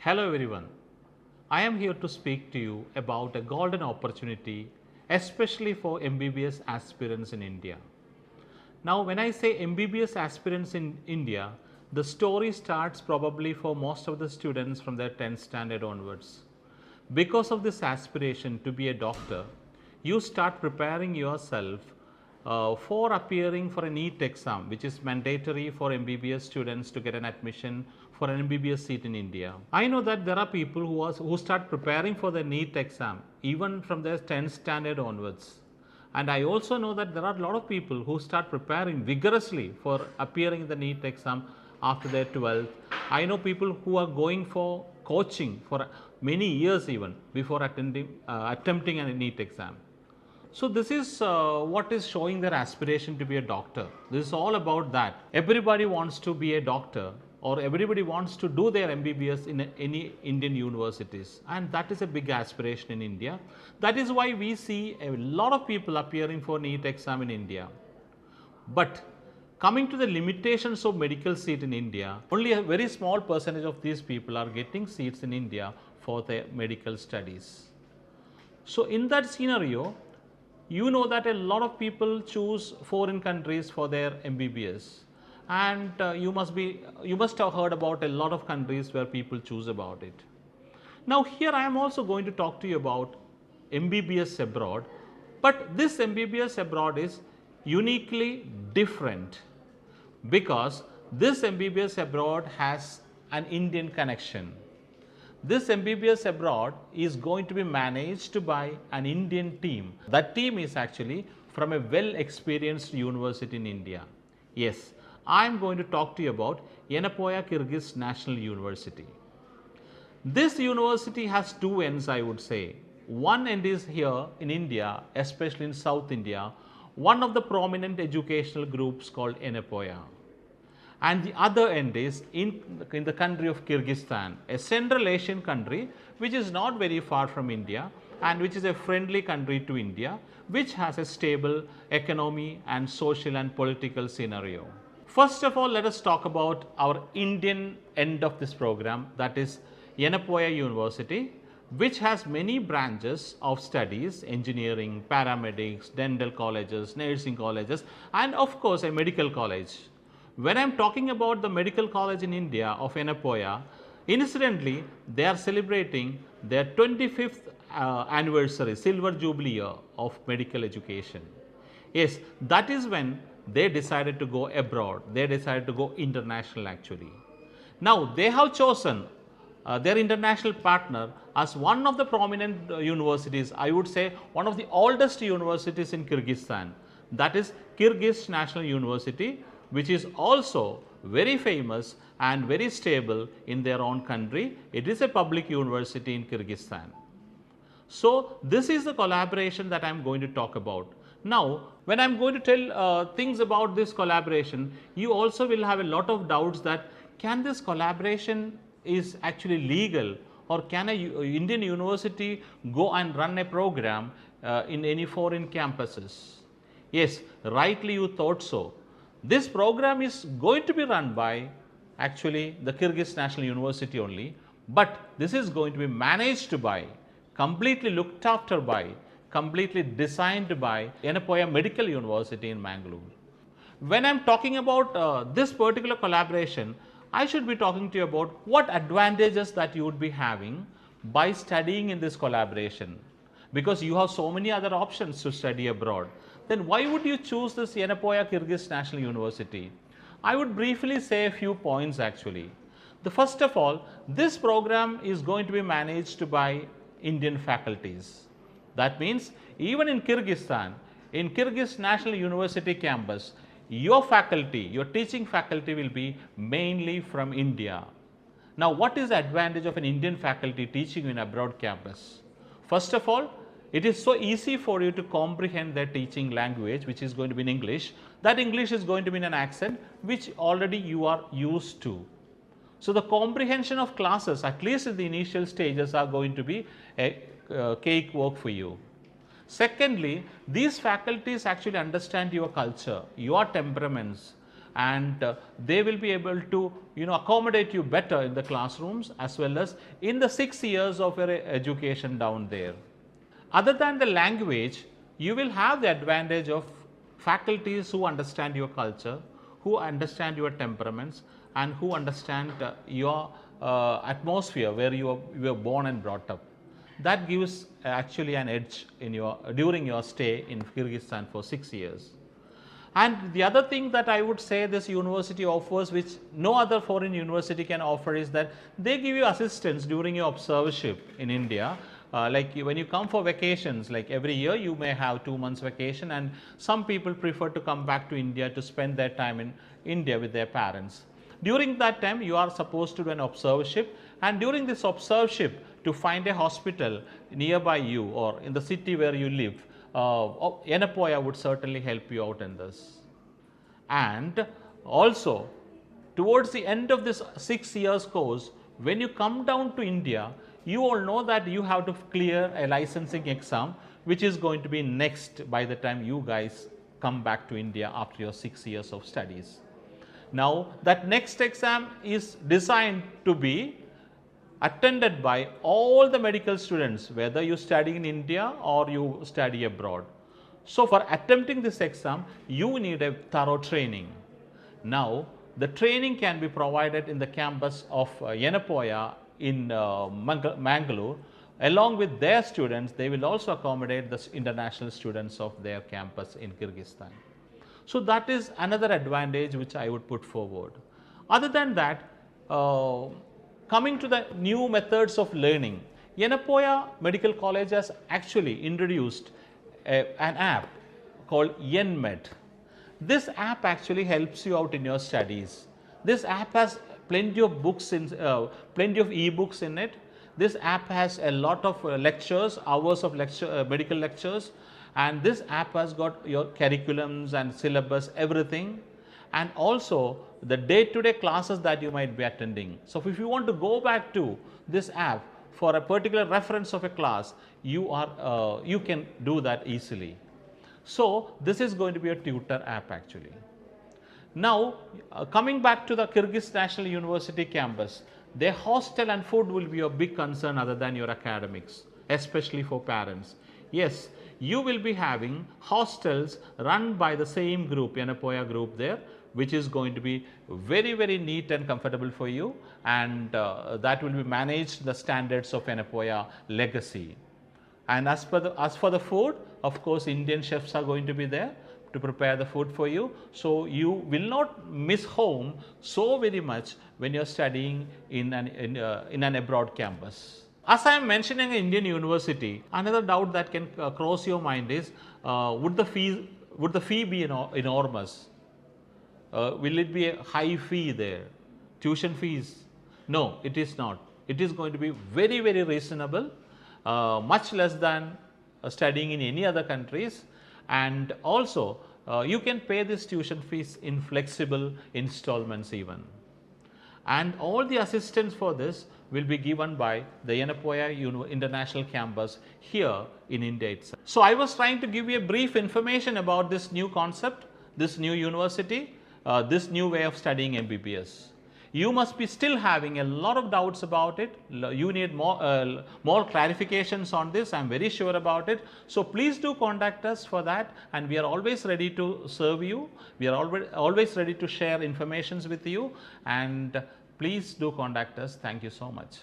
Hello everyone. I am here to speak to you about a golden opportunity, especially for MBBS aspirants in India. Now, when I say MBBS aspirants in India, the story starts probably for most of the students from their 10th standard onwards. Because of this aspiration to be a doctor, you start preparing yourself for appearing for a NEET exam, which is mandatory for MBBS students to get an admission for an MBBS seat in India. I know that there are people who start preparing for the NEET exam even from their 10th standard onwards. And I also know that there are a lot of people who start preparing vigorously for appearing in the NEET exam after their 12th. I know people who are going for coaching for many years even before attempting a NEET exam. So this is what is showing their aspiration to be a doctor. This is all about that. Everybody wants to be a doctor, or everybody wants to do their MBBS in any Indian universities, and that is a big aspiration in India. That is why we see a lot of people appearing for NEET exam in India. But coming to the limitations of medical seat in India, only a very small percentage of these people are getting seats in India for their medical studies. So in that scenario, you know that a lot of people choose foreign countries for their MBBS, and you must have heard about a lot of countries where people choose about it. Now here I am also going to talk to you about MBBS abroad, but this MBBS abroad is uniquely different because this MBBS abroad has an Indian connection. This MBBS abroad is going to be managed by an Indian team. That team is actually from a well-experienced university in India. Yes, I am going to talk to you about Yenepoya-Kyrgyz National University. This university has two ends, I would say. One end is here in India, especially in South India, one of the prominent educational groups called Yenepoya. And the other end is in the country of Kyrgyzstan, a Central Asian country which is not very far from India and which is a friendly country to India, which has a stable economy and social and political scenario. First of all, let us talk about our Indian end of this program, that is Yenepoya University, which has many branches of studies: engineering, paramedics, dental colleges, nursing colleges, and of course a medical college. When I am talking about the medical college in India of Yenepoya, incidentally they are celebrating their 25th anniversary, silver jubilee year of medical education. Yes, that is when they decided to go abroad, they decided to go international actually. Now they have chosen their international partner as one of the prominent universities, I would say one of the oldest universities in Kyrgyzstan, that is Kyrgyzstan National University, which is also very famous and very stable in their own country. It is a public university in Kyrgyzstan. So this is the collaboration that I am going to talk about. Now, when I am going to tell things about this collaboration, you also will have a lot of doubts that can this collaboration is actually legal, or can a Indian university go and run a program in any foreign campuses? Yes, rightly you thought so. This program is going to be run by actually the Kyrgyz National University only, but this is going to be managed by, completely looked after by, completely designed by Yenepoya Medical University in Mangalore. When I am talking about this particular collaboration, I should be talking to you about what advantages that you would be having by studying in this collaboration, because you have so many other options to study abroad. Then why would you choose this Yenepoya-Kyrgyz National University? I would briefly say a few points actually. The first of all, this program is going to be managed by Indian faculties. That means even in Kyrgyzstan, in Kyrgyz National University campus, your faculty, your teaching faculty will be mainly from India. Now what is the advantage of an Indian faculty teaching in abroad campus? First of all, it is so easy for you to comprehend their teaching language, which is going to be in English. That English is going to be in an accent which already you are used to. So the comprehension of classes, at least in the initial stages, are going to be a cakewalk for you. Secondly, these faculties actually understand your culture, your temperaments, and they will be able to accommodate you better in the classrooms as well as in the 6 years of your education down there. Other than the language, you will have the advantage of faculties who understand your culture, who understand your temperaments, and who understand your atmosphere where you were born and brought up. That gives actually an edge during your stay in Kyrgyzstan for 6 years. And the other thing that I would say this university offers, which no other foreign university can offer, is that they give you assistance during your observership in India. Like when you come for vacations, like every year you may have 2 months vacation, and some people prefer to come back to India to spend their time in India with their parents. During that time you are supposed to do an observership, and during this observership to find a hospital nearby you or in the city where you live, Yenepoya would certainly help you out in this. And also towards the end of this 6 years course, when you come down to India, you all know that you have to clear a licensing exam, which is going to be next by the time you guys come back to India after your 6 years of studies. Now that next exam is designed to be attended by all the medical students, whether you study in India or you study abroad. So for attempting this exam, you need a thorough training. Now the training can be provided in the campus of Yenepoya in Mangalore. Along with their students, they will also accommodate the international students of their campus in Kyrgyzstan. So that is another advantage which I would put forward. Other than that, coming to the new methods of learning, Yenepoya Medical College has actually introduced an app called YenMed. This app actually helps you out in your studies. This app has plenty of books plenty of e-books in it. This app has a lot of lectures, hours of medical lectures, and this app has got your curriculums and syllabus, everything, and also the day-to-day classes that you might be attending. So if you want to go back to this app for a particular reference of a class, you can do that easily. So this is going to be a tutor app actually. Now coming back to the Kyrgyz National University campus, their hostel and food will be a big concern other than your academics, especially for parents. Yes, you will be having hostels run by the same group, Yenepoya group there, which is going to be very, very neat and comfortable for you, and that will be managed the standards of Yenepoya legacy. And as for the food, of course, Indian chefs are going to be there to prepare the food for you. So you will not miss home so very much when you are studying in an abroad campus. As I am mentioning an Indian university, another doubt that can cross your mind is, would the fee be enormous? Will it be a high fee there? Tuition fees? No, it is not. It is going to be very, very reasonable, much less than studying in any other countries, and also you can pay this tuition fees in flexible installments even. And all the assistance for this will be given by the Yenepoya International Campus here in India itself. So I was trying to give you a brief information about this new concept, this new university, this new way of studying MBBS. You must be still having a lot of doubts about it. You need more clarifications on this. I am very sure about it. So please do contact us for that, and we are always ready to serve you. We are always ready to share informations with you, and please do contact us. Thank you so much.